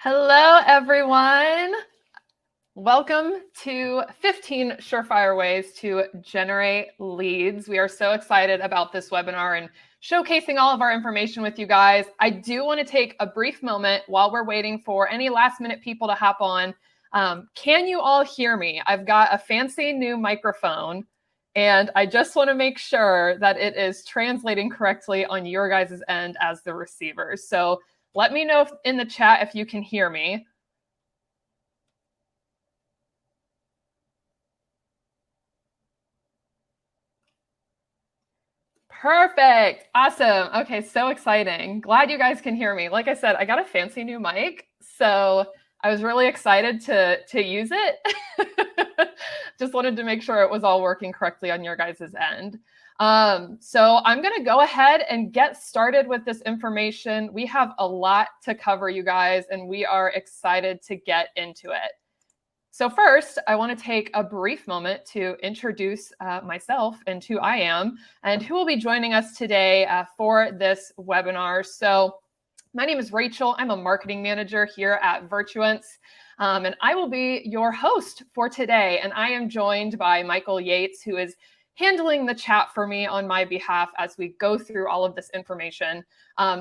Hello, everyone. Welcome to 15 Surefire Ways to Generate Leads. We are so excited about this webinar and showcasing all of our information with you guys. I do want to take a brief moment while we're waiting for any last-minute people to hop on. Can you all hear me? I've got a fancy new microphone, and I just want to make sure that it is translating correctly on your guys' end as the receivers. So let me know in the chat if you can hear me. Perfect. Awesome. Okay, so exciting. Glad you guys can hear me. Like I said, I got a fancy new mic, so I was really excited to use it. Just wanted to make sure it was all working correctly on your guys' end. So I'm going to go ahead and get started with this information. We have a lot to cover, you guys, and we are excited to get into it. So first, I want to take a brief moment to introduce myself and who I am and who will be joining us today for this webinar. So my name is Rachel. I'm a marketing manager here at Virtuance, and I will be your host for today. And I am joined by Michael Yates, who is handling the chat for me on my behalf as we go through all of this information.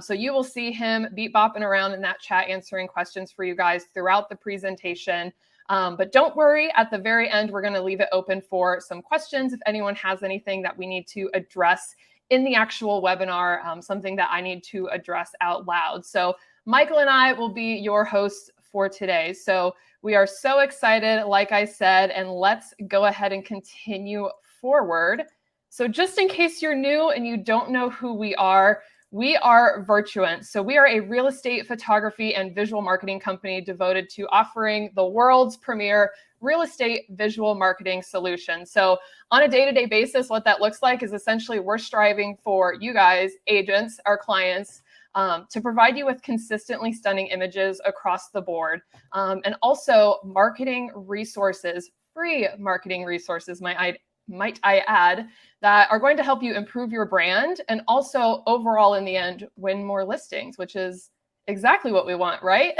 So you will see him beat bopping around in that chat, answering questions for you guys throughout the presentation. But don't worry, at the very end, we're going to leave it open for some questions. If anyone has anything that we need to address in the actual webinar, something that I need to address out loud. So Michael and I will be your hosts for today. So we are so excited, like I said, and let's go ahead and continue forward. So just in case you're new and you don't know who we are Virtuance. So we are a real estate photography and visual marketing company devoted to offering the world's premier real estate visual marketing solution. So on a day-to-day basis, what that looks like is essentially we're striving for you guys, agents, our clients, to provide you with consistently stunning images across the board. And also marketing resources, free marketing resources, might I add, that are going to help you improve your brand and also overall in the end win more listings, which is exactly what we want, right?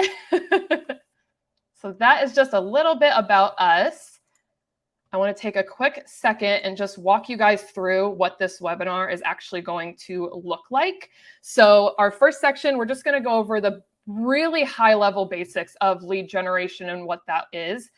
So that is just a little bit about us. I want to take a quick second and just walk you guys through what this webinar is actually going to look like. So our first section, we're just going to go over the really high level basics of lead generation and what that is.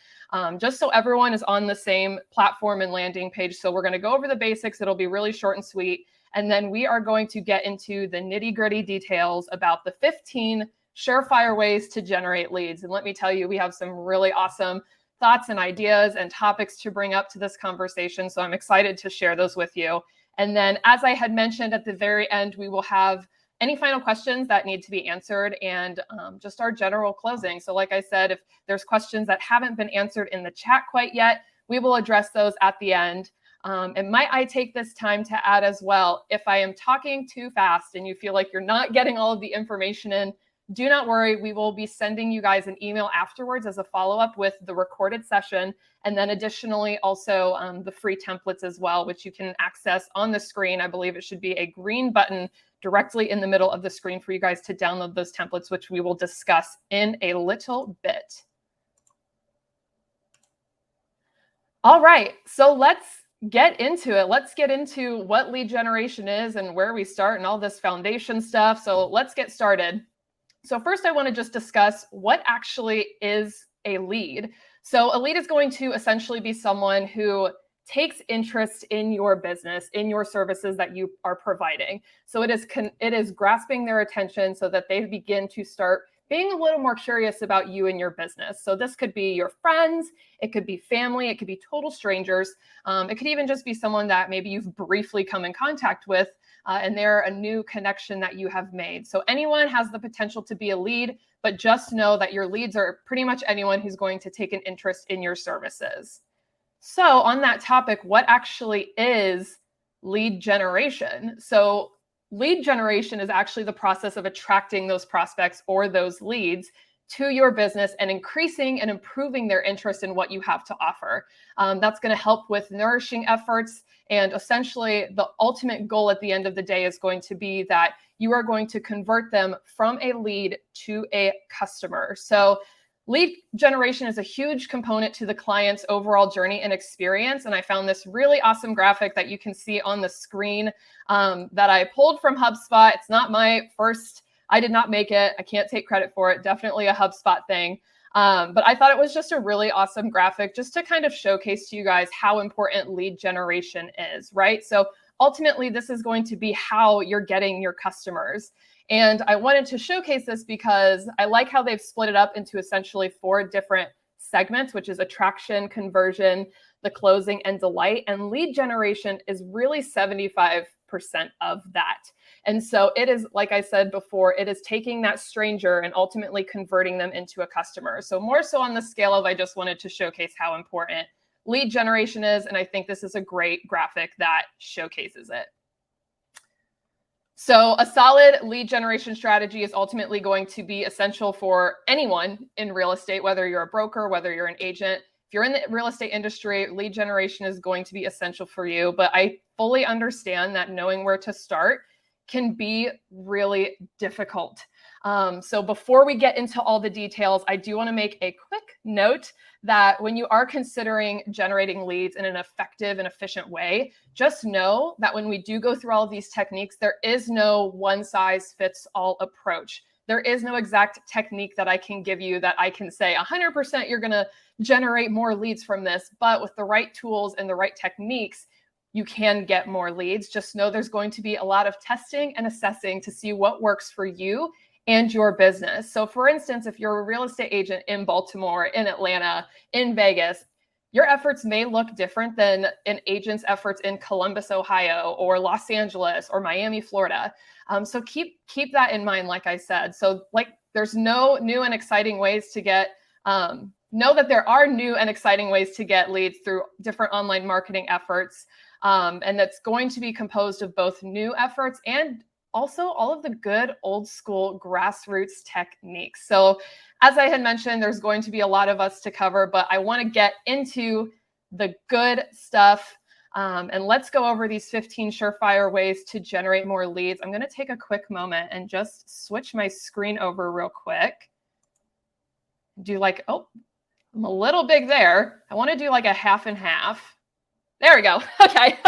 Just so everyone is on the same platform and landing page. So we're going to go over the basics. It'll be really short and sweet. And then we are going to get into the nitty gritty details about the 15 surefire ways to generate leads. And let me tell you, we have some really awesome thoughts and ideas and topics to bring up to this conversation. So I'm excited to share those with you. And then, as I had mentioned at the very end, we will have any final questions that need to be answered and just our general closing. So like I said, if there's questions that haven't been answered in the chat quite yet, we will address those at the end. And might I take this time to add as well, if I am talking too fast and you feel like you're not getting all of the information in, do not worry. We will be sending you guys an email afterwards as a follow-up with the recorded session. And then additionally, also the free templates as well, which you can access on the screen. I believe it should be a green button directly in the middle of the screen for you guys to download those templates, which we will discuss in a little bit. All right, so let's get into it. Let's get into what lead generation is and where we start and all this foundation stuff. So let's get started. So first, I want to just discuss what actually is a lead. So a lead is going to essentially be someone who takes interest in your business, in your services that you are providing. So it is grasping their attention so that they begin to start being a little more curious about you and your business. So this could be your friends, it could be family, it could be total strangers. It could even just be someone that maybe you've briefly come in contact with and they're a new connection that you have made. So anyone has the potential to be a lead, but just know that your leads are pretty much anyone who's going to take an interest in your services. So on that topic, what actually is lead generation? So lead generation is actually the process of attracting those prospects or those leads to your business and increasing and improving their interest in what you have to offer. That's going to help with nourishing efforts. And essentially, the ultimate goal at the end of the day is going to be that you are going to convert them from a lead to a customer. So lead generation is a huge component to the client's overall journey and experience. And I found this really awesome graphic that you can see on the screen that I pulled from HubSpot. It's not my first, I did not make it. I can't take credit for it. Definitely a HubSpot thing. But I thought it was just a really awesome graphic just to kind of showcase to you guys how important lead generation is, right? So ultimately, this is going to be how you're getting your customers. And I wanted to showcase this because I like how they've split it up into essentially 4 different segments, which is attraction, conversion, the closing, and delight. And lead generation is really 75% of that. And so it is, like I said before, it is taking that stranger and ultimately converting them into a customer. So more so on the scale of, I just wanted to showcase how important lead generation is. And I think this is a great graphic that showcases it. So a solid lead generation strategy is ultimately going to be essential for anyone in real estate, whether you're a broker, whether you're an agent. If you're in the real estate industry, lead generation is going to be essential for you. But I fully understand that knowing where to start can be really difficult. So before we get into all the details, I do want to make a quick note that when you are considering generating leads in an effective and efficient way, just know that when we do go through all of these techniques, there is no one size fits all approach. There is no exact technique that I can give you that I can say 100% you're going to generate more leads from this, but with the right tools and the right techniques, you can get more leads. Just know there's going to be a lot of testing and assessing to see what works for you and your business. So for instance, if you're a real estate agent in Baltimore, in Atlanta, in Vegas, your efforts may look different than an agent's efforts in Columbus, Ohio, or Los Angeles, or Miami, Florida. So keep that in mind, like I said. So there's no new and exciting ways to get, know that there are new and exciting ways to get leads through different online marketing efforts. And that's going to be composed of both new efforts and also all of the good old school grassroots techniques. So as I had mentioned, there's going to be a lot of us to cover, but I want to get into the good stuff. And let's go over these 15 surefire ways to generate more leads. I'm going to take a quick moment and just switch my screen over real quick. Oh, I'm a little big there. I want to do like a half and half. There we go. Okay.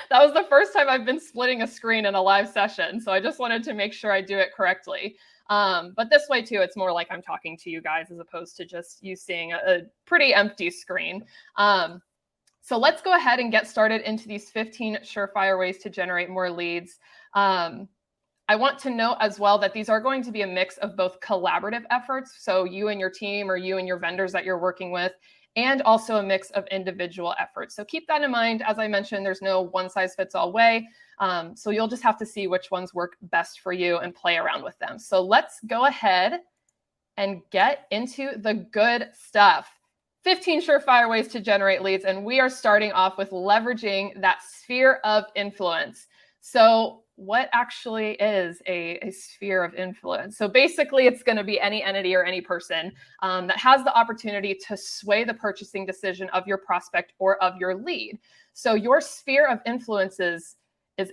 That was the first time I've been splitting a screen in a live session. So I just wanted to make sure I do it correctly. But this way too, it's more like I'm talking to you guys as opposed to just you seeing a pretty empty screen. So let's go ahead and get started into these 15 surefire ways to generate more leads. I want to note as well that these are going to be a mix of both collaborative efforts. So you and your team or you and your vendors that you're working with, and also a mix of individual efforts. So keep that in mind. As I mentioned, there's no one size fits all way. So you'll just have to see which ones work best for you and play around with them. So let's go ahead and get into the good stuff. 15 surefire ways to generate leads. And we are starting off with leveraging that sphere of influence. So what actually is a sphere of influence? So basically, it's going to be any entity or any person that has the opportunity to sway the purchasing decision of your prospect or of your lead. So your sphere of influence is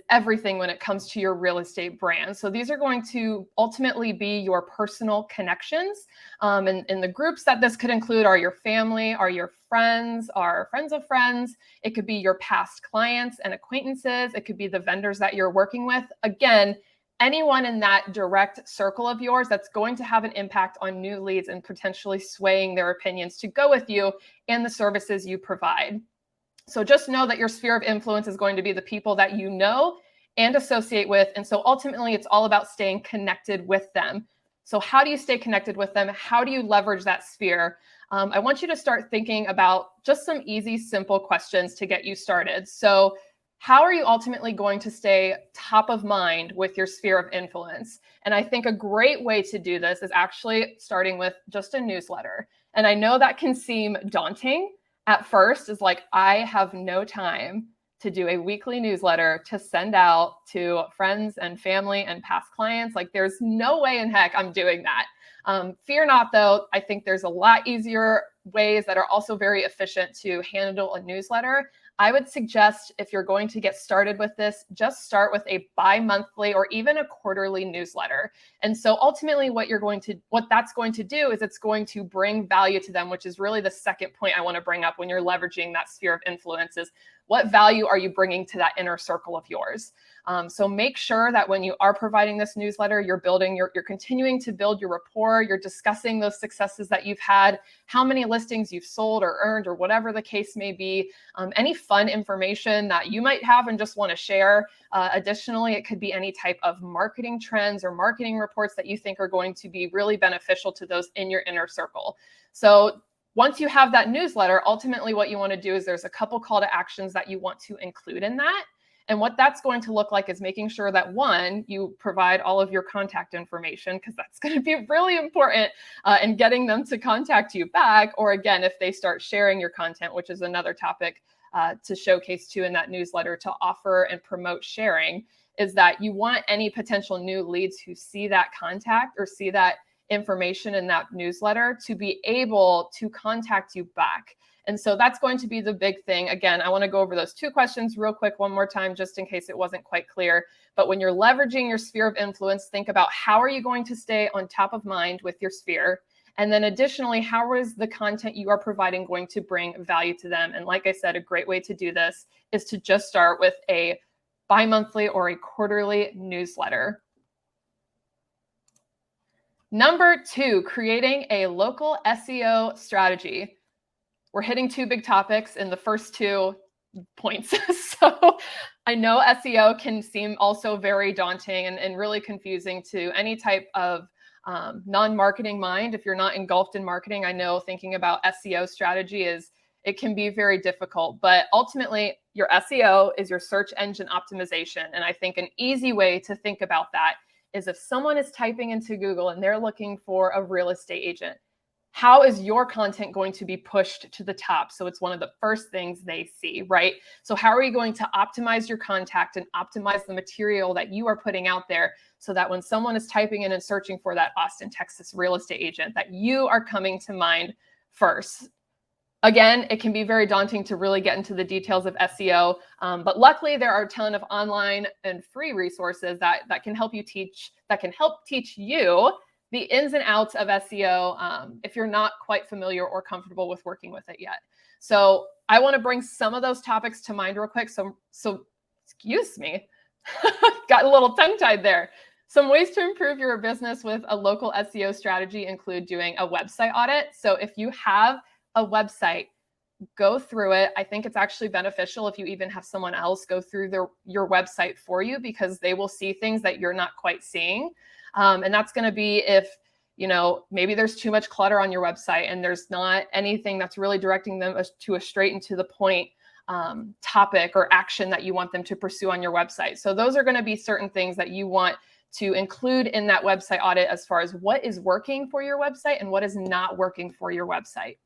everything when it comes to your real estate brand. So these are going to ultimately be your personal connections. And the groups that this could include are your family, are your friends, are friends of friends. It could be your past clients and acquaintances. It could be the vendors that you're working with. Again, anyone in that direct circle of yours that's going to have an impact on new leads and potentially swaying their opinions to go with you and the services you provide. So just know that your sphere of influence is going to be the people that you know and associate with. And so ultimately, it's all about staying connected with them. So how do you stay connected with them? How do you leverage that sphere? I want you to start thinking about just some easy, simple questions to get you started. So how are you ultimately going to stay top of mind with your sphere of influence? And I think a great way to do this is actually starting with just a newsletter. And I know that can seem daunting at first, is like, I have no time to do a weekly newsletter to send out to friends and family and past clients. Like, there's no way in heck I'm doing that. Fear not, though. I think there's a lot easier ways that are also very efficient to handle a newsletter. I would suggest, if you're going to get started with this, just start with a bi-monthly or even a quarterly newsletter. And so ultimately what that's going to do is it's going to bring value to them, which is really the second point I want to bring up when you're leveraging that sphere of influence, is what value are you bringing to that inner circle of yours? So make sure that when you are providing this newsletter, you're continuing to build your rapport, you're discussing those successes that you've had, how many listings you've sold or earned, or whatever the case may be, any fun information that you might have and just want to share. Additionally, it could be any type of marketing trends or marketing reports that you think are going to be really beneficial to those in your inner circle. So once you have that newsletter, ultimately what you want to do is there's a couple call to actions that you want to include in that. And what that's going to look like is making sure that, one, you provide all of your contact information, because that's going to be really important in getting them to contact you back. Or again, if they start sharing your content, which is another topic to showcase too in that newsletter, to offer and promote sharing, is that you want any potential new leads who see that contact or see that information in that newsletter to be able to contact you back. And so that's going to be the big thing. Again, I want to go over those two questions real quick one more time, just in case it wasn't quite clear. But when you're leveraging your sphere of influence, think about how are you going to stay on top of mind with your sphere? And then additionally, how is the content you are providing going to bring value to them? And like I said, a great way to do this is to just start with a bi-monthly or a quarterly newsletter. Number 2, creating a local SEO strategy. We're hitting two big topics in the first 2 points. So I know SEO can seem also very daunting and really confusing to any type of non-marketing mind. If you're not engulfed in marketing, I know thinking about SEO strategy it can be very difficult, but ultimately your SEO is your search engine optimization. And I think an easy way to think about that is if someone is typing into Google and they're looking for a real estate agent, how is your content going to be pushed to the top? So it's one of the first things they see, right? So how are you going to optimize your contact and optimize the material that you are putting out there so that when someone is typing in and searching for that Austin, Texas real estate agent, that you are coming to mind first? Again, it can be very daunting to really get into the details of SEO, but luckily there are a ton of online and free resources that can help teach you the ins and outs of SEO if you're not quite familiar or comfortable with working with it yet. So I want to bring some of those topics to mind real quick. So excuse me, got a little tongue-tied there. Some ways to improve your business with a local SEO strategy include doing a website audit. So if you have a website, go through it. I think it's actually beneficial if you even have someone else go through your website for you, because they will see things that you're not quite seeing. And that's going to be if, maybe there's too much clutter on your website and there's not anything that's really directing them to a straight and to the point topic or action that you want them to pursue on your website. So those are going to be certain things that you want to include in that website audit as far as what is working for your website and what is not working for your website.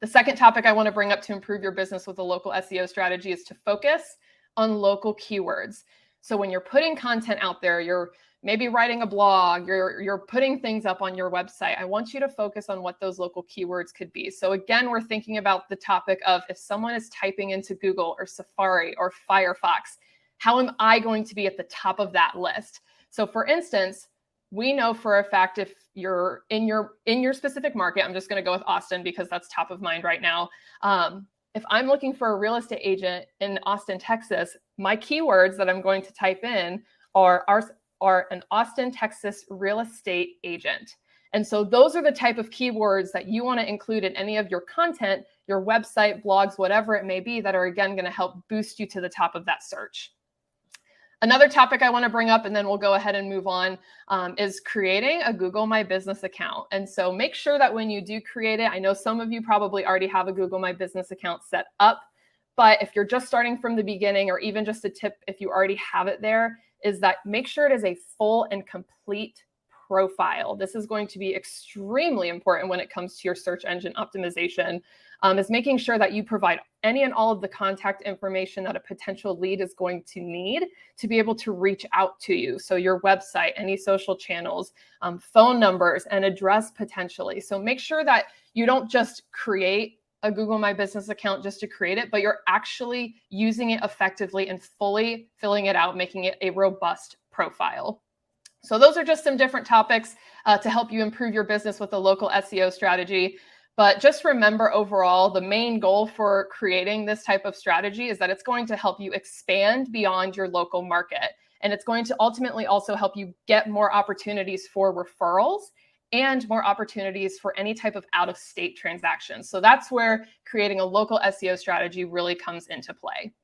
The second topic I want to bring up to improve your business with a local SEO strategy is to focus on local keywords. So when you're putting content out there, you're maybe writing a blog, you're putting things up on your website, I want you to focus on what those local keywords could be. So again, we're thinking about the topic of if someone is typing into Google or Safari or Firefox, how am I going to be at the top of that list? So for instance, we know for a fact if you're in your specific market, I'm just going to go with Austin because that's top of mind right now. If I'm looking for a real estate agent in Austin, Texas, my keywords that I'm going to type in are an Austin, Texas real estate agent. And so those are the type of keywords that you want to include in any of your content, your website, blogs, whatever it may be, that are again going to help boost you to the top of that search. Another topic I want to bring up, and then we'll go ahead and move on, is creating a Google My Business account. And so make sure that when you do create it, I know some of you probably already have a Google My Business account set up, but if you're just starting from the beginning, or even just a tip if you already have it there, is that make sure it is a full and complete profile. This is going to be extremely important when it comes to your search engine optimization, is making sure that you provide any and all of the contact information that a potential lead is going to need to be able to reach out to you. So your website, any social channels, phone numbers, and address potentially. So make sure that you don't just create a Google My Business account just to create it, but you're actually using it effectively and fully filling it out, making it a robust profile. So those are just some different topics to help you improve your business with a local SEO strategy. But just remember, overall, the main goal for creating this type of strategy is that it's going to help you expand beyond your local market. And it's going to ultimately also help you get more opportunities for referrals and more opportunities for any type of out-of-state transactions. So that's where creating a local SEO strategy really comes into play.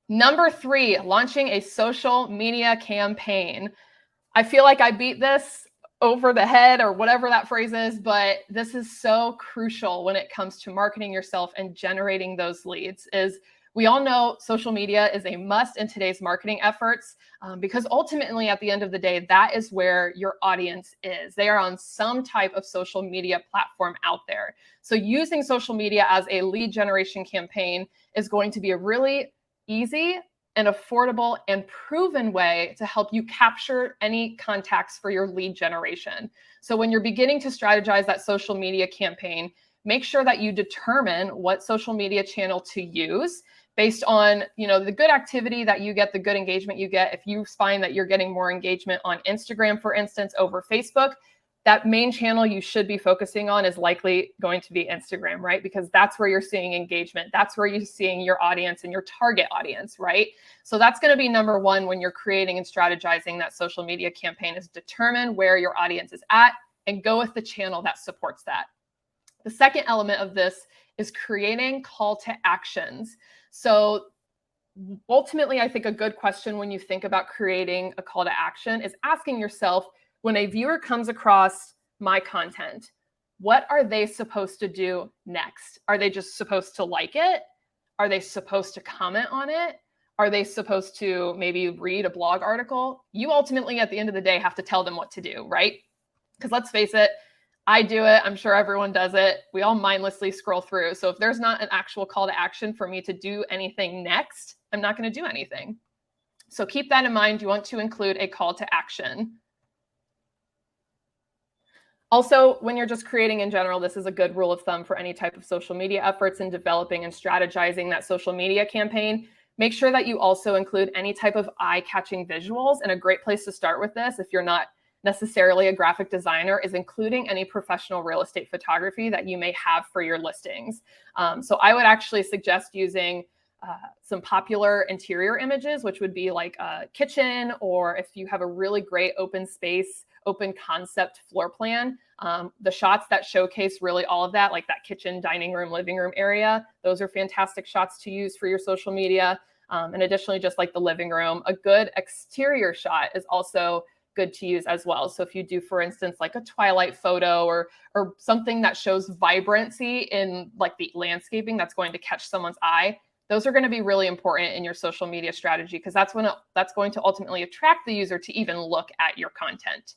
Number 3, launching a social media campaign. I feel like I beat this over the head or whatever that phrase is, but this is so crucial when it comes to marketing yourself and generating those leads. We all know social media is a must in today's marketing efforts because ultimately at the end of the day, that is where your audience is. They are on some type of social media platform out there. So using social media as a lead generation campaign is going to be a really easy and affordable and proven way to help you capture any contacts for your lead generation. So when you're beginning to strategize that social media campaign, make sure that you determine what social media channel to use based on, the good activity that you get, the good engagement you get. If you find that you're getting more engagement on Instagram, for instance, over Facebook, that main channel you should be focusing on is likely going to be Instagram, right? Because that's where you're seeing engagement. That's where you're seeing your audience and your target audience, right? So that's going to be number 1 when you're creating and strategizing that social media campaign, is determine where your audience is at and go with the channel that supports that. The second element of this is creating call to actions. So ultimately, I think a good question when you think about creating a call to action is asking yourself, when a viewer comes across my content, what are they supposed to do next? Are they just supposed to like it? Are they supposed to comment on it? Are they supposed to maybe read a blog article? You ultimately, at the end of the day, have to tell them what to do, right? Because let's face it, I do it. I'm sure everyone does it. We all mindlessly scroll through. So if there's not an actual call to action for me to do anything next, I'm not going to do anything. So keep that in mind. You want to include a call to action. Also, when you're just creating in general, this is a good rule of thumb for any type of social media efforts and developing and strategizing that social media campaign. Make sure that you also include any type of eye-catching visuals. And a great place to start with this, if you're not necessarily a graphic designer, is including any professional real estate photography that you may have for your listings. So I would actually suggest using some popular interior images, which would be like a kitchen, or if you have a really great open space, open concept floor plan, the shots that showcase really all of that, like that kitchen, dining room, living room area, those are fantastic shots to use for your social media. And additionally, just like the living room, a good exterior shot is also good to use as well. So if you do, for instance, like a twilight photo or something that shows vibrancy in like the landscaping that's going to catch someone's eye, those are going to be really important in your social media strategy, because that's going to ultimately attract the user to even look at your content.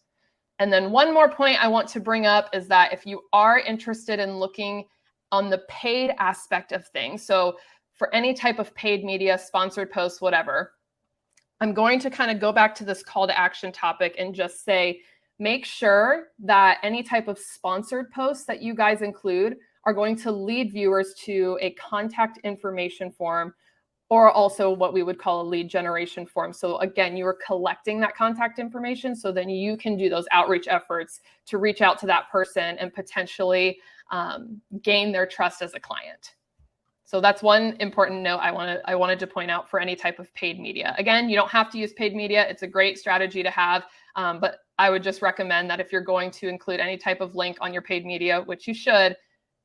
And then one more point I want to bring up is that if you are interested in looking on the paid aspect of things, so for any type of paid media, sponsored posts, whatever, I'm going to kind of go back to this call to action topic and just say, make sure that any type of sponsored posts that you guys include are going to lead viewers to a contact information form, or also what we would call a lead generation form. So again, you are collecting that contact information, so then you can do those outreach efforts to reach out to that person and potentially gain their trust as a client. So that's one important note I wanted to point out for any type of paid media. Again, you don't have to use paid media. It's a great strategy to have, but I would just recommend that if you're going to include any type of link on your paid media, which you should,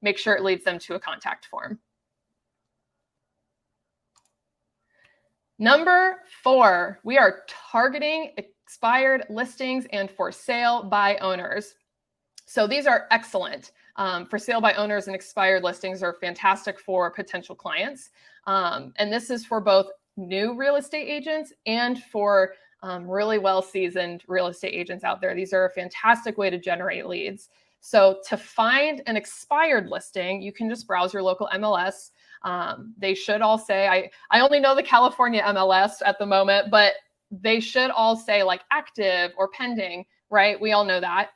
make sure it leads them to a contact form. Number 4, we are targeting expired listings and for sale by owners. So these are excellent. For sale by owners and expired listings are fantastic for potential clients. And this is for both new real estate agents and for really well-seasoned real estate agents out there. These are a fantastic way to generate leads. So to find an expired listing, you can just browse your local MLS. They should all say, I only know the California MLS at the moment, but they should all say like active or pending, right? We all know that.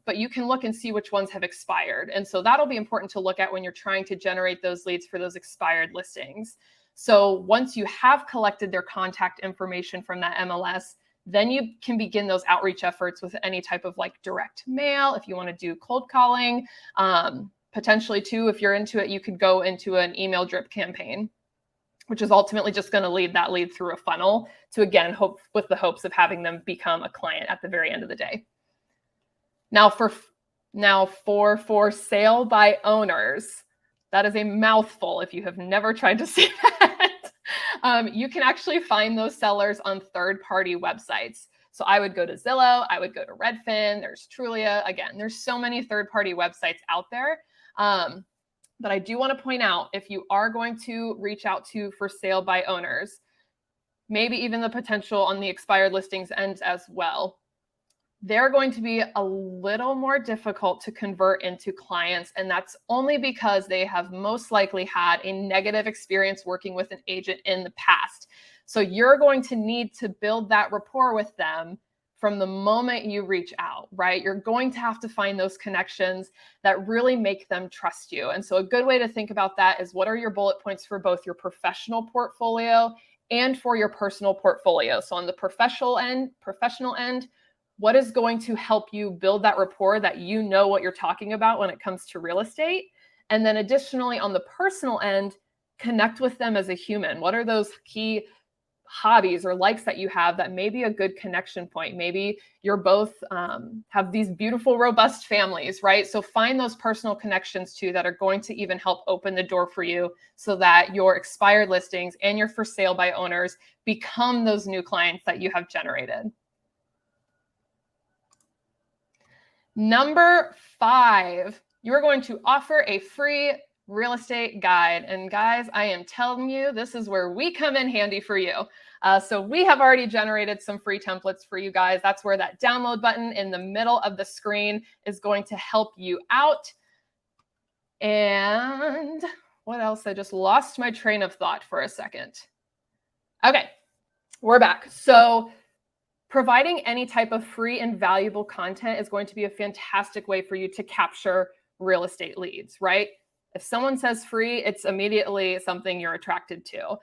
But you can look and see which ones have expired. And so that'll be important to look at when you're trying to generate those leads for those expired listings. So once you have collected their contact information from that MLS, then you can begin those outreach efforts with any type of like direct mail. If you want to do cold calling, potentially too, if you're into it, you could go into an email drip campaign, which is ultimately just going to lead that lead through a funnel to, again, hope with the hopes of having them become a client at the very end of the day. Now for sale by owners, that is a mouthful if you have never tried to say that. You can actually find those sellers on third-party websites. So I would go to Zillow, I would go to Redfin, there's Trulia. Again, there's so many third-party websites out there. But I do want to point out, if you are going to reach out to for sale by owners, maybe even the potential on the expired listings end as well, they're going to be a little more difficult to convert into clients. And that's only because they have most likely had a negative experience working with an agent in the past. So you're going to need to build that rapport with them from the moment you reach out, right? You're going to have to find those connections that really make them trust you. And so a good way to think about that is, what are your bullet points for both your professional portfolio and for your personal portfolio? So on the professional end, what is going to help you build that rapport that you know what you're talking about when it comes to real estate? And then additionally, on the personal end, connect with them as a human. What are those key hobbies or likes that you have that may be a good connection point? Maybe you're both have these beautiful, robust families, right? So find those personal connections too that are going to even help open the door for you so that your expired listings and your for sale by owners become those new clients that you have generated. Number 5, you're going to offer a free real estate guide. And guys, I am telling you, this is where we come in handy for you. So we have already generated some free templates for you guys. That's where that download button in the middle of the screen is going to help you out. And what else? I just lost my train of thought for a second. Okay, we're back. So providing any type of free and valuable content is going to be a fantastic way for you to capture real estate leads, right? If someone says free, it's immediately something you're attracted to.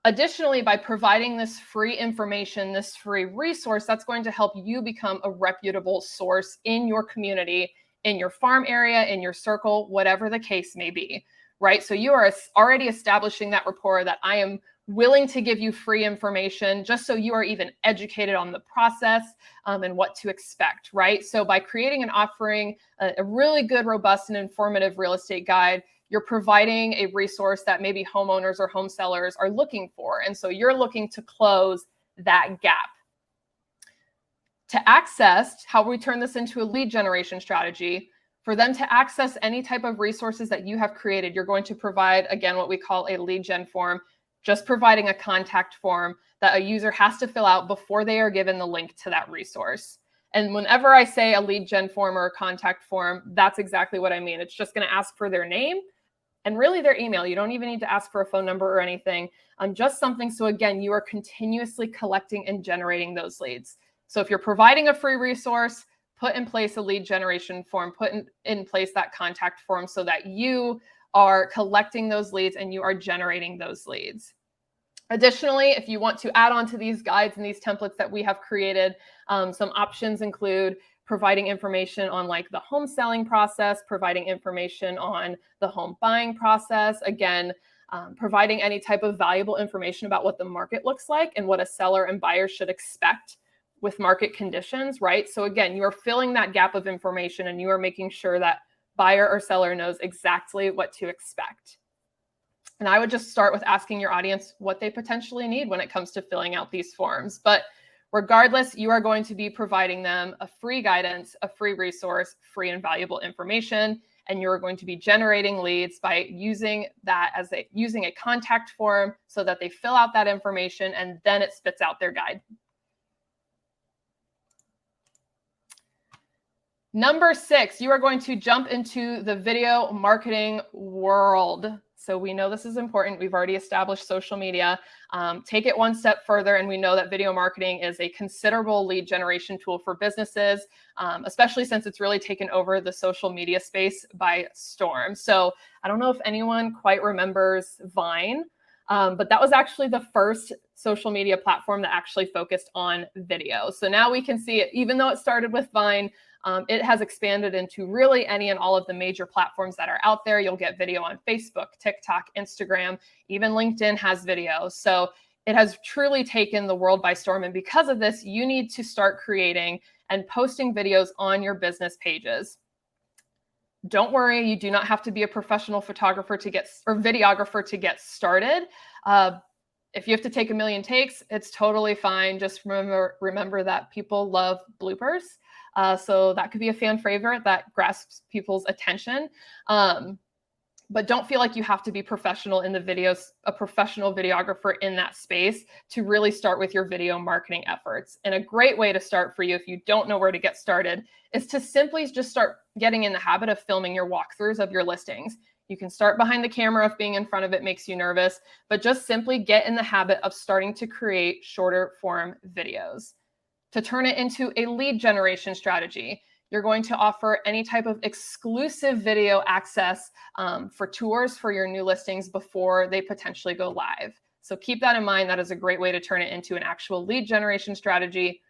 Additionally, by providing this free information, this free resource, that's going to help you become a reputable source in your community, in your farm area, in your circle, whatever the case may be, right? So you are already establishing that rapport that I am willing to give you free information just so you are even educated on the process and what to expect, right? So by creating and offering a really good, robust, and informative real estate guide, you're providing a resource that maybe homeowners or home sellers are looking for. And so you're looking to close that gap. To access, how we turn this into a lead generation strategy, for them to access any type of resources that you have created, you're going to provide, again, what we call a lead gen form, just providing a contact form that a user has to fill out before they are given the link to that resource. And whenever I say a lead gen form or a contact form, that's exactly what I mean. It's just going to ask for their name and really their email. You don't even need to ask for a phone number or anything. Just something. So again, you are continuously collecting and generating those leads. So if you're providing a free resource, put in place a lead generation form, put in place that contact form so that you are collecting those leads and you are generating those leads. Additionally, if you want to add on to these guides and these templates that we have created, some options include providing information on like the home selling process, providing information on the home buying process, again, providing any type of valuable information about what the market looks like and what a seller and buyer should expect with market conditions, right? So again, you are filling that gap of information and you are making sure that buyer or seller knows exactly what to expect. And I would just start with asking your audience what they potentially need when it comes to filling out these forms. But regardless, you are going to be providing them a free guidance, a free resource, free and valuable information, and you're going to be generating leads by using that as using a contact form so that they fill out that information and then it spits out their guide. Number 6, you are going to jump into the video marketing world. So we know this is important. We've already established social media. Take it one step further, and we know that video marketing is a considerable lead generation tool for businesses, especially since it's really taken over the social media space by storm. So I don't know if anyone quite remembers Vine, but that was actually the first social media platform that actually focused on video. So now we can see it, even though it started with Vine, it has expanded into really any and all of the major platforms that are out there. You'll get video on Facebook, TikTok, Instagram, even LinkedIn has video. So it has truly taken the world by storm. And because of this, you need to start creating and posting videos on your business pages. Don't worry, you do not have to be a professional photographer or videographer to get started. If you have to take a million takes, it's totally fine. Just remember that people love bloopers. So that could be a fan favorite that grasps people's attention. But don't feel like you have to be professional in the videos, a professional videographer in that space to really start with your video marketing efforts. And a great way to start for you, if you don't know where to get started, is to simply just start getting in the habit of filming your walkthroughs of your listings. You can start behind the camera if being in front of it makes you nervous, but just simply get in the habit of starting to create shorter form videos. To turn it into a lead generation strategy, you're going to offer any type of exclusive video access for tours for your new listings before they potentially go live. So keep that in mind. That is a great way to turn it into an actual lead generation strategy.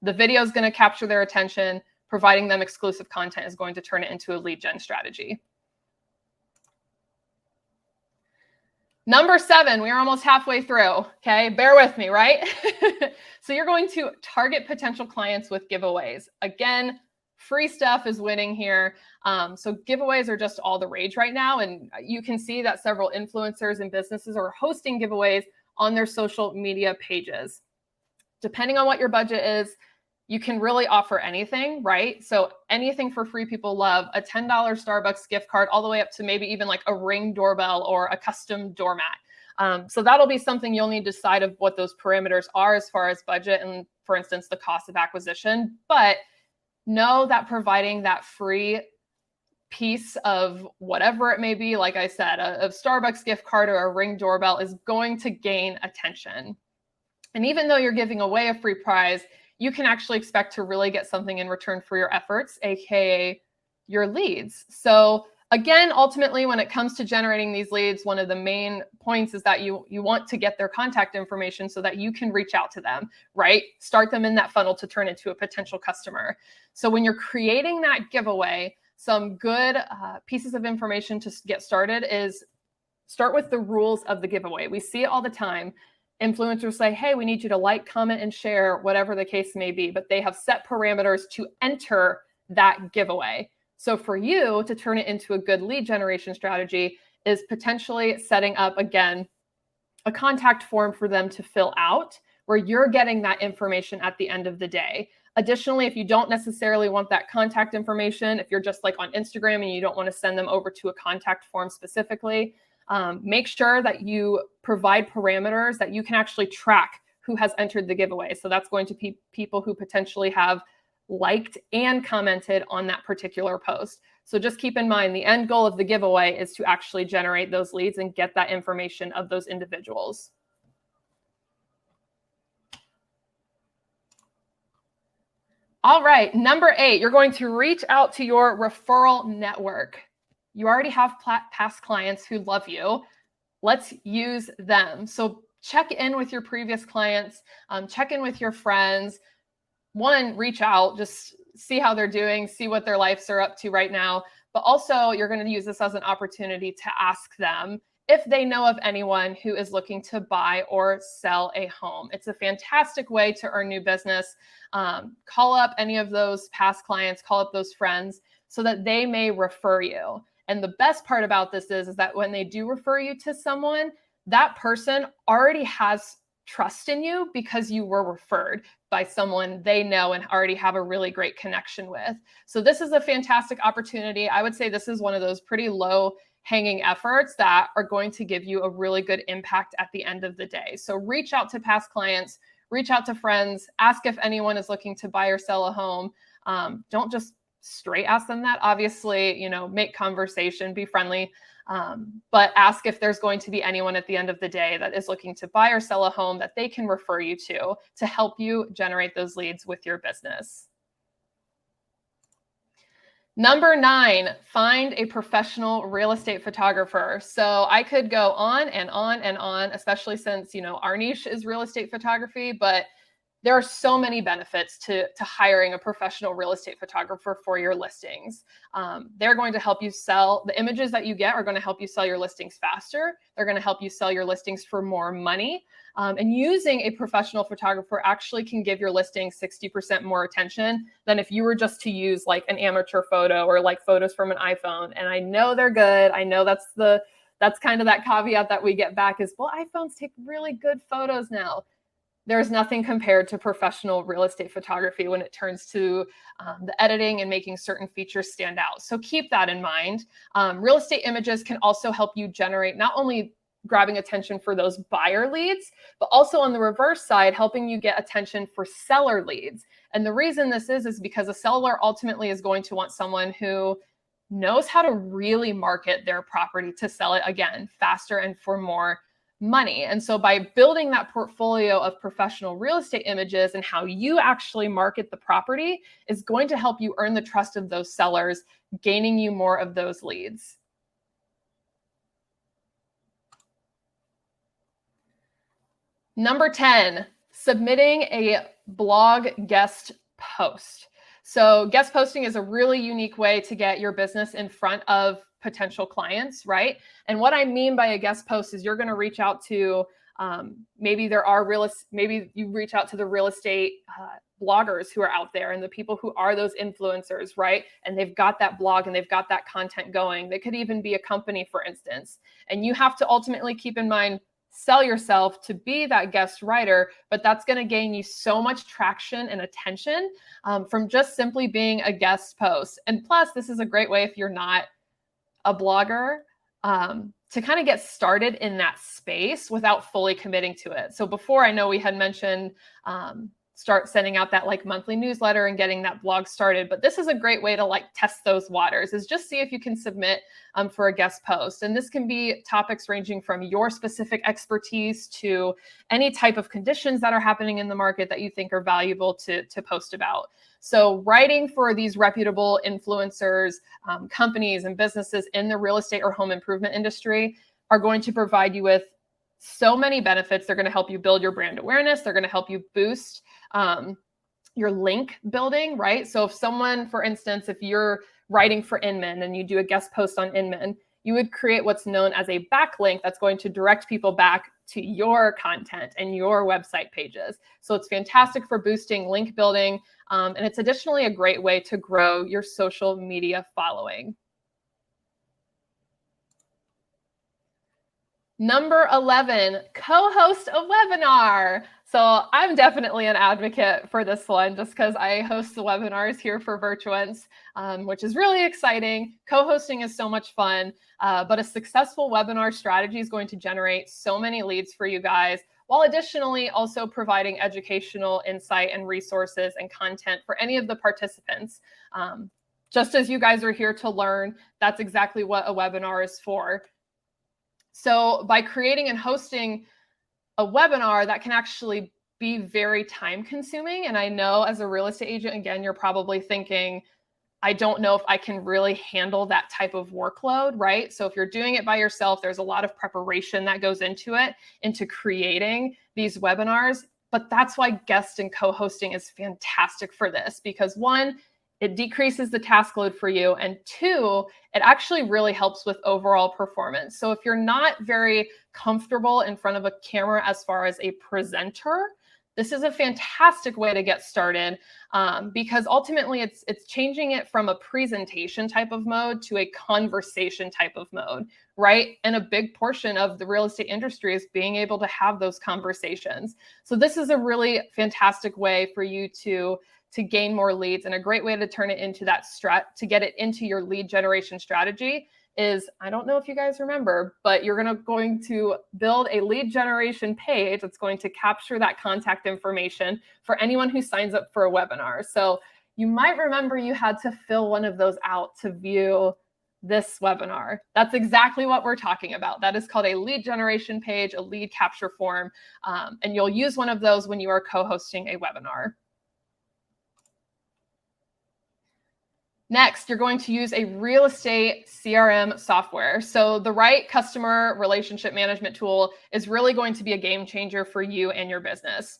The video is going to capture their attention. Providing them exclusive content is going to turn it into a lead gen strategy. Number 7, we are almost halfway through, okay? Bear with me, right? So you're going to target potential clients with giveaways. Again, free stuff is winning here. So giveaways are just all the rage right now. And you can see that several influencers and businesses are hosting giveaways on their social media pages. Depending on what your budget is, you can really offer anything, right? So anything for free people love. A $10 Starbucks gift card all the way up to maybe even like a Ring doorbell or a custom doormat. So that'll be something you'll need to decide of what those parameters are as far as budget and, for instance, the cost of acquisition. But know that providing that free piece of whatever it may be, like I said, a Starbucks gift card or a Ring doorbell is going to gain attention. And even though you're giving away a free prize, you can actually expect to really get something in return for your efforts, aka your leads. So again, ultimately, when it comes to generating these leads, one of the main points is that you want to get their contact information so that you can reach out to them, right? Start them in that funnel to turn into a potential customer. So when you're creating that giveaway, some good pieces of information to get started is start with the rules of the giveaway. We see it all the time. Influencers say, hey, we need you to like, comment, and share, whatever the case may be, but they have set parameters to enter that giveaway. So for you to turn it into a good lead generation strategy is potentially setting up, again, a contact form for them to fill out where you're getting that information at the end of the day. Additionally, if you don't necessarily want that contact information, if you're just like on Instagram and you don't want to send them over to a contact form specifically, make sure that you provide parameters that you can actually track who has entered the giveaway. So that's going to be people who potentially have liked and commented on that particular post. So just keep in mind, the end goal of the giveaway is to actually generate those leads and get that information of those individuals. All right, number 8, you're going to reach out to your referral network. You already have past clients who love you. Let's use them. So check in with your previous clients, check in with your friends. One, reach out, just see how they're doing, see what their lives are up to right now. But also, you're going to use this as an opportunity to ask them if they know of anyone who is looking to buy or sell a home. It's a fantastic way to earn new business. Call up any of those past clients, call up those friends so that they may refer you. And the best part about this is that when they do refer you to someone, that person already has trust in you because you were referred by someone they know and already have a really great connection with. So this is a fantastic opportunity. I would say this is one of those pretty low hanging efforts that are going to give you a really good impact at the end of the day. So reach out to past clients, reach out to friends, ask if anyone is looking to buy or sell a home. Don't just straight ask them that. Obviously, make conversation, be friendly, but ask if there's going to be anyone at the end of the day that is looking to buy or sell a home that they can refer you to help you generate those leads with your business. Number 9, find a professional real estate photographer. So I could go on and on and on, especially since, our niche is real estate photography, but there are so many benefits to hiring a professional real estate photographer for your listings. They're going to help you sell. The images that you get are going to help you sell your listings faster. They're going to help you sell your listings for more money. And using a professional photographer actually can give your listing 60% more attention than if you were just to use like an amateur photo or like photos from an iPhone. And I know they're good. I know that's kind of that caveat that we get back is, well, iPhones take really good photos now. There's nothing compared to professional real estate photography when it turns to the editing and making certain features stand out. So keep that in mind. Real estate images can also help you generate not only grabbing attention for those buyer leads, but also on the reverse side, helping you get attention for seller leads. And the reason this is because a seller ultimately is going to want someone who knows how to really market their property to sell it again faster and for more money. And so by building that portfolio of professional real estate images and how you actually market the property is going to help you earn the trust of those sellers, gaining you more of those leads. Number 10, submitting a blog guest post. So guest posting is a really unique way to get your business in front of potential clients, right? And what I mean by a guest post is you're going to reach out to maybe you reach out to the real estate bloggers who are out there and the people who are those influencers, right? And they've got that blog and they've got that content going. They could even be a company, for instance. And you have to ultimately keep in mind, sell yourself to be that guest writer, but that's going to gain you so much traction and attention from just simply being a guest post. And plus, this is a great way if you're not a blogger to kind of get started in that space without fully committing to it. So before, I know we had mentioned start sending out that like monthly newsletter and getting that blog started. But this is a great way to like test those waters, is just see if you can submit for a guest post. And this can be topics ranging from your specific expertise to any type of conditions that are happening in the market that you think are valuable to post about. So writing for these reputable influencers, companies and businesses in the real estate or home improvement industry are going to provide you with so many benefits. They're going to help you build your brand awareness. They're going to help you boost your link building, right? So if someone, for instance, if you're writing for Inman and you do a guest post on Inman, you would create what's known as a backlink that's going to direct people back to your content and your website pages. So it's fantastic for boosting link building. And it's additionally a great way to grow your social media following. Number 11, co-host a webinar. So I'm definitely an advocate for this one just because I host the webinars here for Virtuance, which is really exciting. Co-hosting is so much fun, but a successful webinar strategy is going to generate so many leads for you guys, while additionally also providing educational insight and resources and content for any of the participants. Just as you guys are here to learn, that's exactly what a webinar is for. So by creating and hosting a webinar, that can actually be very time consuming. And I know as a real estate agent, again, you're probably thinking, I don't know if I can really handle that type of workload, right? So if you're doing it by yourself, there's a lot of preparation that goes into it, into creating these webinars. But that's why guest and co-hosting is fantastic for this, because one, it decreases the task load for you. And two, it actually really helps with overall performance. So if you're not very comfortable in front of a camera as far as a presenter, this is a fantastic way to get started because ultimately it's changing it from a presentation type of mode to a conversation type of mode, right? And a big portion of the real estate industry is being able to have those conversations. So this is a really fantastic way for you to gain more leads, and a great way to turn it into that to get it into your lead generation strategy is, I don't know if you guys remember, but you're going to build a lead generation page that's going to capture that contact information for anyone who signs up for a webinar. So you might remember you had to fill one of those out to view this webinar. That's exactly what we're talking about. That is called a lead generation page, a lead capture form, and you'll use one of those when you are co-hosting a webinar. Next, you're going to use a real estate CRM software. So the right customer relationship management tool is really going to be a game changer for you and your business.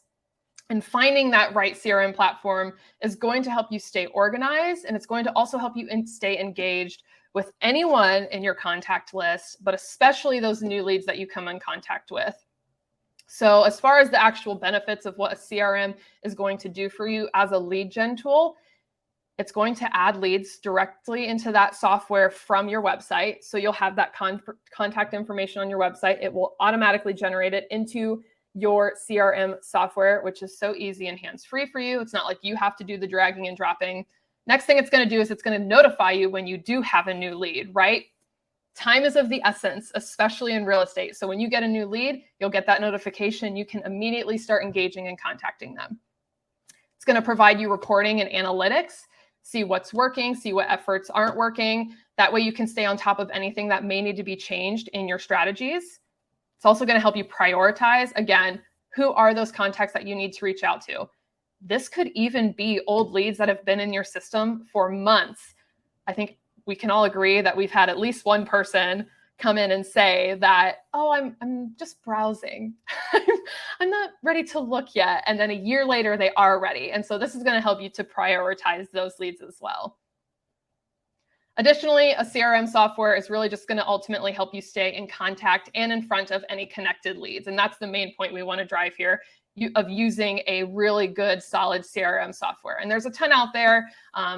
And finding that right CRM platform is going to help you stay organized, and it's going to also help you stay engaged with anyone in your contact list, but especially those new leads that you come in contact with. So as far as the actual benefits of what a CRM is going to do for you as a lead gen tool, it's going to add leads directly into that software from your website. So you'll have that contact information on your website. It will automatically generate it into your CRM software, which is so easy and hands-free for you. It's not like you have to do the dragging and dropping. Next thing it's going to do is it's going to notify you when you do have a new lead, right? Time is of the essence, especially in real estate. So when you get a new lead, you'll get that notification. You can immediately start engaging and contacting them. It's going to provide you reporting and analytics, see what's working, see what efforts aren't working. That way you can stay on top of anything that may need to be changed in your strategies. It's also going to help you prioritize, again, who are those contacts that you need to reach out to. This could even be old leads that have been in your system for months. I think we can all agree that we've had at least one person come in and say that, oh, I'm just browsing. I'm not ready to look yet. And then a year later, they are ready. And so this is going to help you to prioritize those leads as well. Additionally, a CRM software is really just going to ultimately help you stay in contact and in front of any connected leads. And that's the main point we want to drive here of using a really good, solid CRM software. And there's a ton out there.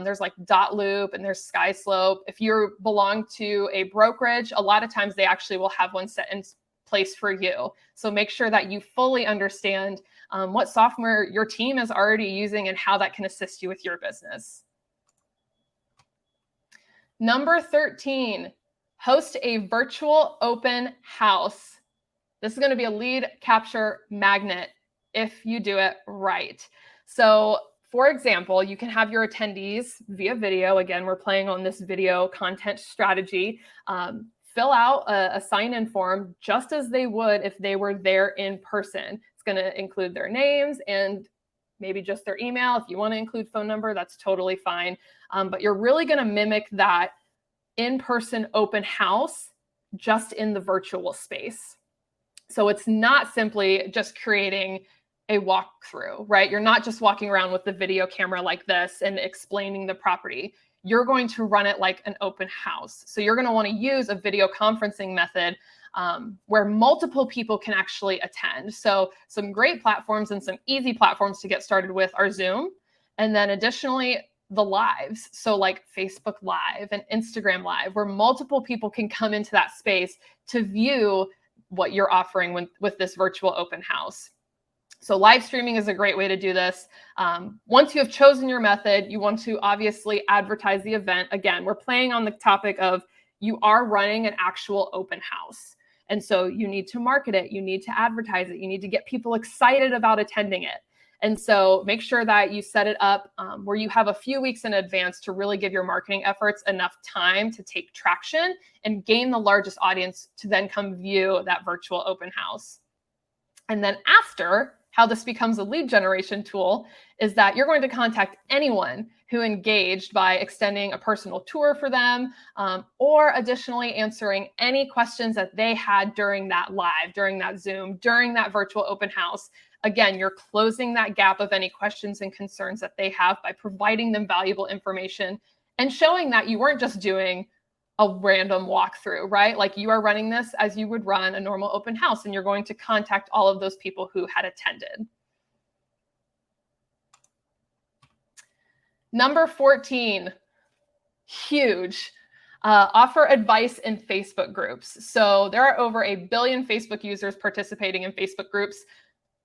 There's like Dotloop and there's SkySlope. If you belong to a brokerage, a lot of times they actually will have one set in place for you. So make sure that you fully understand what software your team is already using and how that can assist you with your business. Number 13, host a virtual open house. This is going to be a lead capture magnet if you do it right. So for example, you can have your attendees via video. Again, we're playing on this video content strategy. Fill out a sign-in form just as they would if they were there in person. It's going to include their names and maybe just their email. If you want to include phone number, that's totally fine. But you're really going to mimic that in-person open house just in the virtual space. So it's not simply just creating a walkthrough, right? You're not just walking around with the video camera like this and explaining the property. You're going to run it like an open house. So you're going to want to use a video conferencing method where multiple people can actually attend. So some great platforms and some easy platforms to get started with are Zoom. And then additionally, the lives. So like Facebook Live and Instagram Live, where multiple people can come into that space to view what you're offering with this virtual open house. So live streaming is a great way to do this. Once you have chosen your method, you want to obviously advertise the event. Again, we're playing on the topic of you are running an actual open house. And so you need to market it. You need to advertise it. You need to get people excited about attending it. And so make sure that you set it up where you have a few weeks in advance to really give your marketing efforts enough time to take traction and gain the largest audience to then come view that virtual open house. And then after, how this becomes a lead generation tool is that you're going to contact anyone who engaged by extending a personal tour for them, or additionally answering any questions that they had during that live, during that Zoom, during that virtual open house. Again, you're closing that gap of any questions and concerns that they have by providing them valuable information and showing that you weren't just doing a random walkthrough, right? Like you are running this as you would run a normal open house, and you're going to contact all of those people who had attended. Number 14, huge. Offer advice in Facebook groups. So there are over 1 billion Facebook users participating in Facebook groups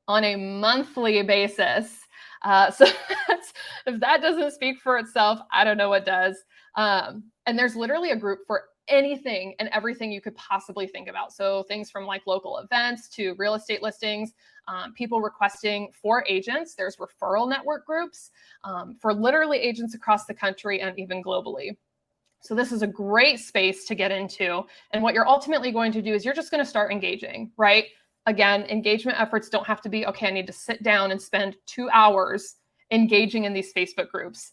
on a monthly basis. So if that doesn't speak for itself, I don't know what does. And there's literally a group for anything and everything you could possibly think about. So things from like local events to real estate listings, people requesting for agents. There's referral network groups for literally agents across the country and even globally. So this is a great space to get into. And what you're ultimately going to do is you're just going to start engaging, right? Again, engagement efforts don't have to be, okay, I need to sit down and spend 2 hours engaging in these Facebook groups.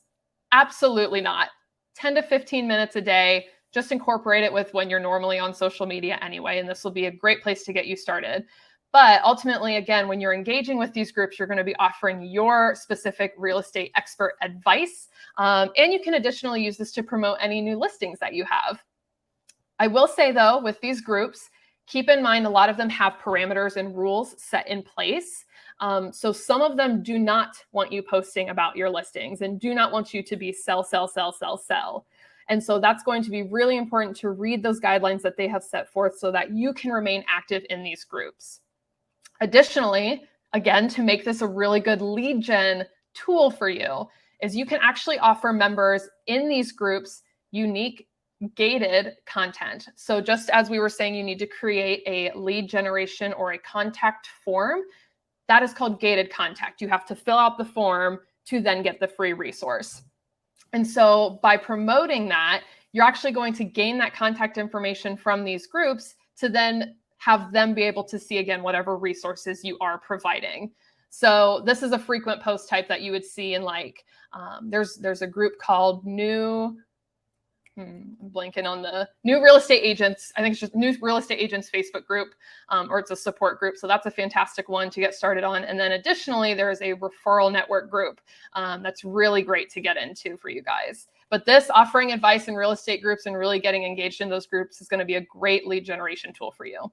Absolutely not. 10 to 15 minutes a day, just incorporate it with when you're normally on social media anyway, and this will be a great place to get you started. But ultimately, again, when you're engaging with these groups, you're going to be offering your specific real estate expert advice. And you can additionally use this to promote any new listings that you have. I will say, though, with these groups, keep in mind a lot of them have parameters and rules set in place. So some of them do not want you posting about your listings and do not want you to be sell, sell, sell, sell, sell. And so that's going to be really important to read those guidelines that they have set forth so that you can remain active in these groups. Additionally, again, to make this a really good lead gen tool for you, is you can actually offer members in these groups unique gated content. So just as we were saying, you need to create a lead generation or a contact form. That is called gated contact. You have to fill out the form to then get the free resource. And so by promoting that, you're actually going to gain that contact information from these groups to then have them be able to see, again, whatever resources you are providing. So this is a frequent post type that you would see in like, there's a group called I'm blanking on the New Real Estate Agents. I think it's just New Real Estate Agents Facebook group, or it's a support group. So that's a fantastic one to get started on. And then additionally, there is a referral network group that's really great to get into for you guys. But this offering advice in real estate groups and really getting engaged in those groups is going to be a great lead generation tool for you.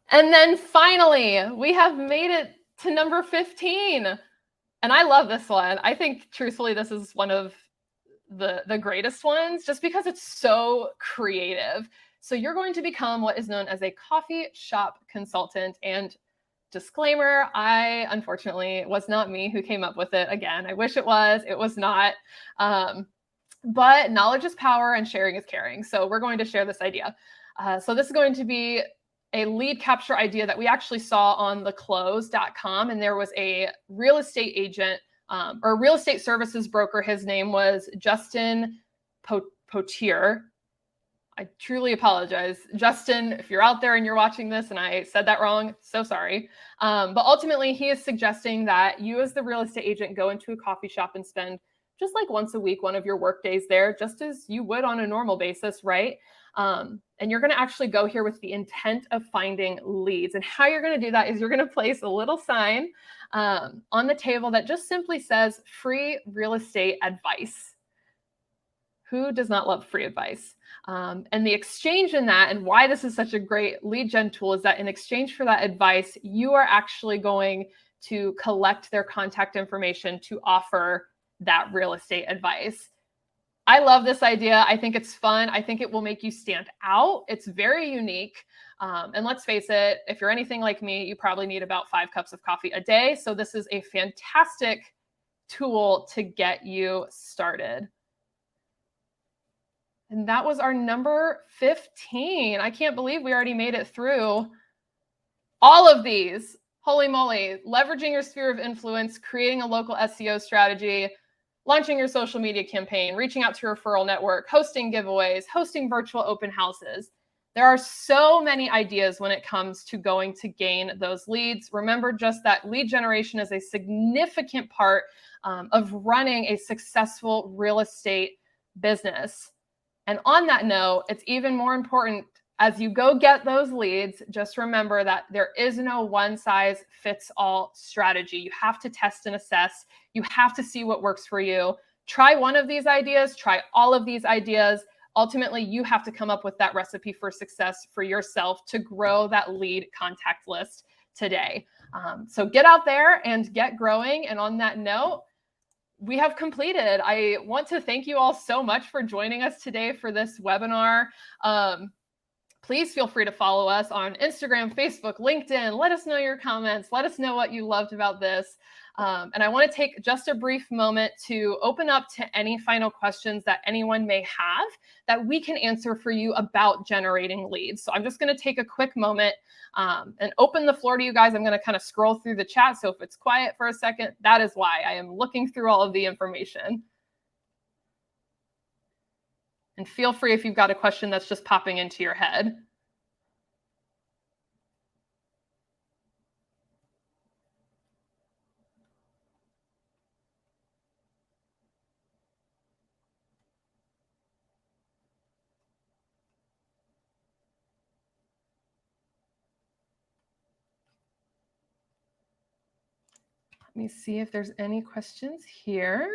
And then finally, we have made it to number 15. And I love this one. I think truthfully, this is one of the greatest ones just because it's so creative. So you're going to become what is known as a coffee shop consultant. And disclaimer, unfortunately, it was not me who came up with it. Again, I wish it was not. But knowledge is power and sharing is caring. So we're going to share this idea. So this is going to be a lead capture idea that we actually saw on theclose.com. And there was a real estate agent or real estate services broker. His name was Justin Potier. I truly apologize. Justin, if you're out there and you're watching this and I said that wrong, so sorry. But ultimately, he is suggesting that you as the real estate agent go into a coffee shop and spend just like once a week, one of your work days there, just as you would on a normal basis, right? And you're going to actually go here with the intent of finding leads. And how you're going to do that is you're going to place a little sign on the table that just simply says free real estate advice. Who does not love free advice? And the exchange in that, and why this is such a great lead gen tool, is that in exchange for that advice, you are actually going to collect their contact information to offer that real estate advice. I love this idea. I think it's fun. I think it will make you stand out. It's very unique. And let's face it, if you're anything like me, you probably need about 5 cups of coffee a day. So this is a fantastic tool to get you started. And that was our number 15. I can't believe we already made it through all of these. Holy moly, leveraging your sphere of influence, creating a local SEO strategy, launching your social media campaign, reaching out to your referral network, hosting giveaways, hosting virtual open houses. There are so many ideas when it comes to going to gain those leads. Remember just that lead generation is a significant part of running a successful real estate business. And on that note, it's even more important as you go get those leads, just remember that there is no one size fits all strategy. You have to test and assess. You have to see what works for you. Try one of these ideas, try all of these ideas. Ultimately, you have to come up with that recipe for success for yourself to grow that lead contact list today. So get out there and get growing. And on that note, we have completed. I want to thank you all so much for joining us today for this webinar. Please feel free to follow us on Instagram, Facebook, LinkedIn. Let us know your comments. Let us know what you loved about this. And I want to take just a brief moment to open up to any final questions that anyone may have that we can answer for you about generating leads. So I'm just going to take a quick moment and open the floor to you guys. I'm going to kind of scroll through the chat. So if it's quiet for a second, that is why I am looking through all of the information. And feel free if you've got a question that's just popping into your head. Let me see if there's any questions here.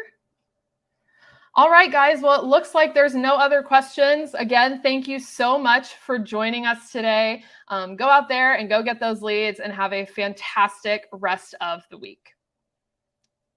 All right, guys. Well, it looks like there's no other questions. Again, thank you so much for joining us today. Go out there and go get those leads and have a fantastic rest of the week.